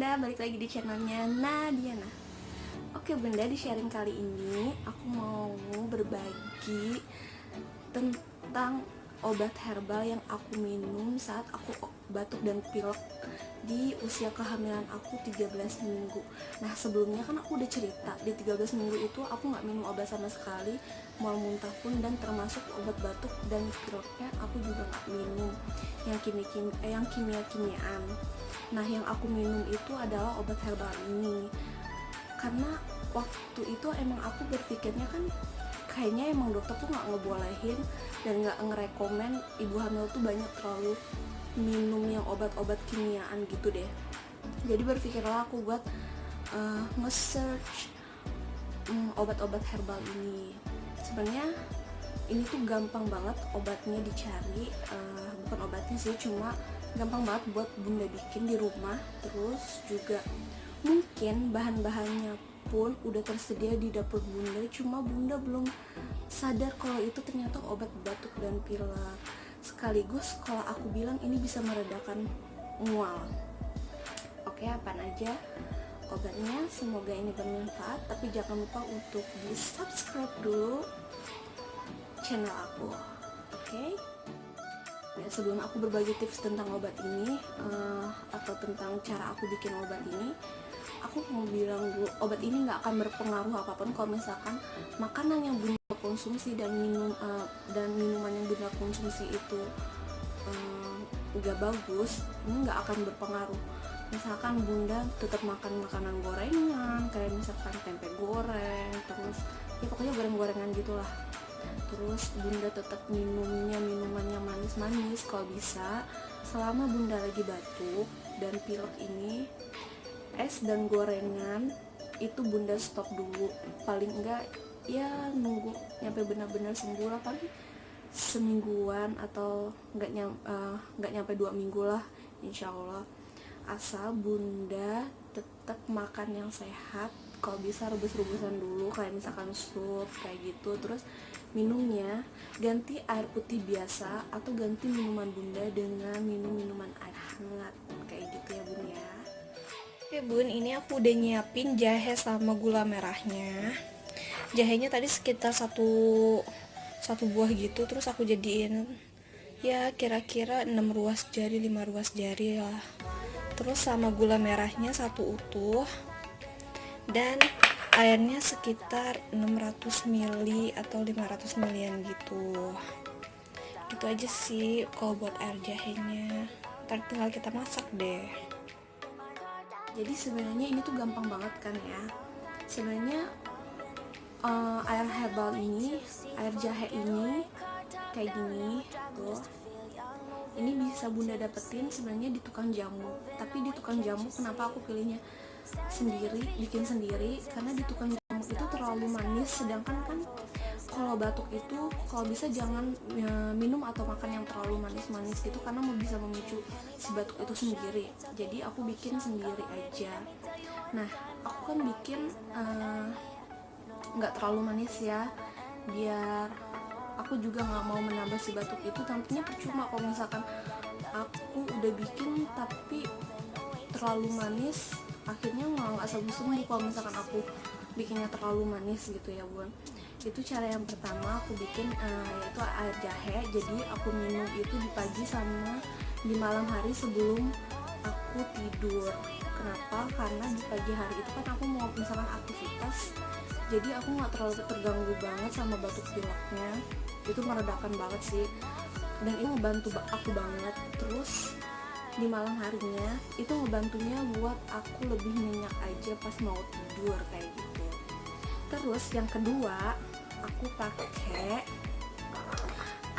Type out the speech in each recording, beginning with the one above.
Bunda, balik lagi di channelnya Nadiana. Oke Bunda, di sharing kali ini aku mau berbagi tentang obat herbal yang aku minum saat aku batuk dan pilek di usia kehamilan aku 13 minggu. Nah sebelumnya kan aku udah cerita, di 13 minggu itu aku gak minum obat sama sekali, mual muntah pun, dan termasuk obat batuk dan pileknya aku juga gak minum yang kimia-kimiaan. Nah yang aku minum itu adalah obat herbal ini, karena waktu itu emang aku berpikirnya kan kayaknya emang dokter tuh gak ngebolehin dan gak ngerekomen ibu hamil tuh banyak terlalu minum yang obat-obat kimiaan gitu deh. Jadi berpikirlah aku buat nge-search obat-obat herbal ini. Sebenarnya ini tuh gampang banget obatnya dicari, bukan obatnya sih, cuma gampang banget buat Bunda bikin di rumah. Terus juga mungkin bahan-bahannya pun udah tersedia di dapur Bunda, cuma Bunda belum sadar kalau itu ternyata obat batuk dan pilek. Sekaligus kalau aku bilang ini bisa meredakan mual. Oke, apaan aja obatnya? Semoga ini bermanfaat, tapi jangan lupa untuk di subscribe dulu channel aku. Oke? Ya, sebelum aku berbagi tips tentang obat ini atau tentang cara aku bikin obat ini, aku mau bilang dulu, obat ini nggak akan berpengaruh apapun kalau misalkan makanan yang Bunda konsumsi dan minuman yang Bunda konsumsi itu nggak bagus. Ini nggak akan berpengaruh. Misalkan Bunda tetap makan makanan gorengan, kayak misalkan tempe goreng, terus ya pokoknya goreng-gorengan gitulah. Terus Bunda tetap minumannya manis-manis kalau bisa. Selama Bunda lagi batuk dan pilek ini, es dan gorengan itu Bunda stop dulu. Paling enggak ya nunggu nyampe benar-benar sembuh lah, paling semingguan atau enggak nyampe 2 minggu lah insya Allah. Asal Bunda tetap makan yang sehat, kalau bisa rebus-rebusan dulu kayak misalkan sup kayak gitu. Terus minumnya ganti air putih biasa atau ganti minuman Bunda dengan minuman air hangat kayak gitu ya Bun ya. Oke Bun, ini aku udah nyiapin jahe sama gula merahnya. Jahenya tadi sekitar satu buah gitu, terus aku jadiin ya kira-kira 6 ruas jari 5 ruas jari lah. Terus sama gula merahnya 1 utuh, dan airnya sekitar 600 ml atau 500 ml gitu. Gitu aja sih kalau buat air jahenya. Ntar tinggal kita masak deh. Jadi sebenarnya ini tuh gampang banget kan ya. Sebenarnya air herbal ini, air jahe ini kayak gini tuh. Ini bisa Bunda dapetin sebenarnya di tukang jamu. Tapi di tukang jamu kenapa aku pilihnya bikin sendiri, karena di tukang jamu itu terlalu manis. Sedangkan kan kalau batuk itu kalau bisa jangan minum atau makan yang terlalu manis-manis gitu, karena bisa memicu si batuk itu sendiri. Jadi aku bikin sendiri aja. Nah aku kan bikin nggak terlalu manis ya, biar aku juga nggak mau menambah si batuk itu. Nantinya percuma kalau misalkan aku udah bikin tapi terlalu manis, akhirnya malah nggak sembuh kalau misalkan aku bikinnya terlalu manis gitu ya Bun. Itu cara yang pertama aku bikin, yaitu air jahe. Jadi aku minum itu di pagi sama di malam hari sebelum aku tidur. Kenapa? Karena di pagi hari itu kan aku mau misalkan aktivitas, jadi aku nggak terlalu terganggu banget sama batuk pileknya. Itu meredakan banget sih, dan ini ngebantu aku banget. Terus di malam harinya itu ngebantunya buat aku lebih nyenyak aja pas mau tidur kayak gitu. Terus yang kedua, aku pakai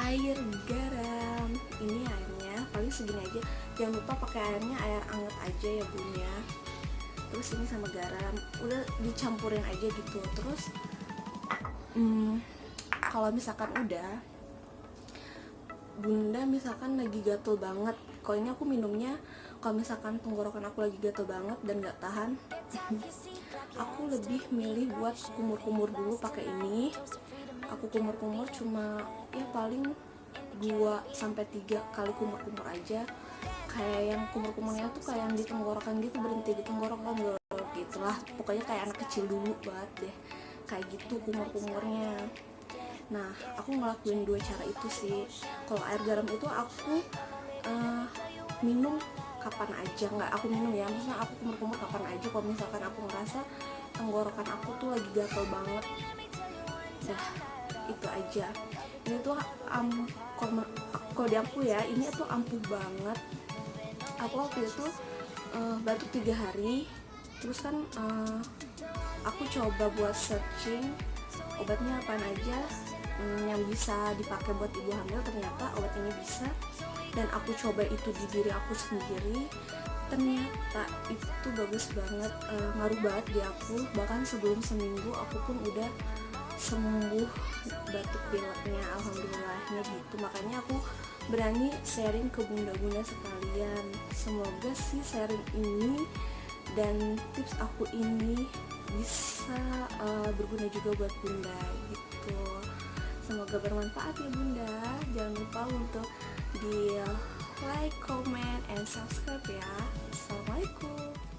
air garam. Ini airnya paling segini aja, jangan lupa pakai airnya air anget aja ya Bun ya. Terus ini sama garam udah dicampurin aja gitu. Terus kalau misalkan udah Bunda misalkan lagi gatel banget, kalau ini aku minumnya kalau misalkan tenggorokan aku lagi gatel banget dan gak tahan, aku lebih milih buat kumur-kumur dulu pakai ini. Aku kumur-kumur cuma ya paling 2-3 kali kumur-kumur aja, kayak yang kumur-kumurnya tuh kayak yang di tenggorokan gitu, berhenti di tenggorokan gitu lah, pokoknya kayak anak kecil dulu banget deh, kayak gitu kumur-kumurnya. Nah, aku ngelakuin dua cara itu sih. Kalau air garam itu aku minum kapan aja, nggak aku minum ya, maksudnya aku kumur-kumur kapan aja kalau misalkan aku ngerasa tenggorokan aku tuh lagi gatel banget. Dah, itu aja. Ini tuh kalau di aku ya, ini tuh ampuh banget. Aku waktu itu batuk 3 hari, terus kan aku coba buat searching obatnya apa aja yang bisa dipakai buat ibu hamil. Ternyata obat ini bisa, dan aku coba itu di diri aku sendiri, ternyata itu bagus banget, ngaruh banget di aku. Bahkan sebelum seminggu aku pun udah sembuh batuk pileknya, alhamdulillahnya gitu. Makanya aku berani sharing ke bunda-bunda sekalian. Semoga sih sharing ini dan tips aku ini bisa berguna juga buat bunda gitu. Semoga bermanfaat ya bunda. Jangan lupa untuk di like, comment, and subscribe ya. Assalamualaikum.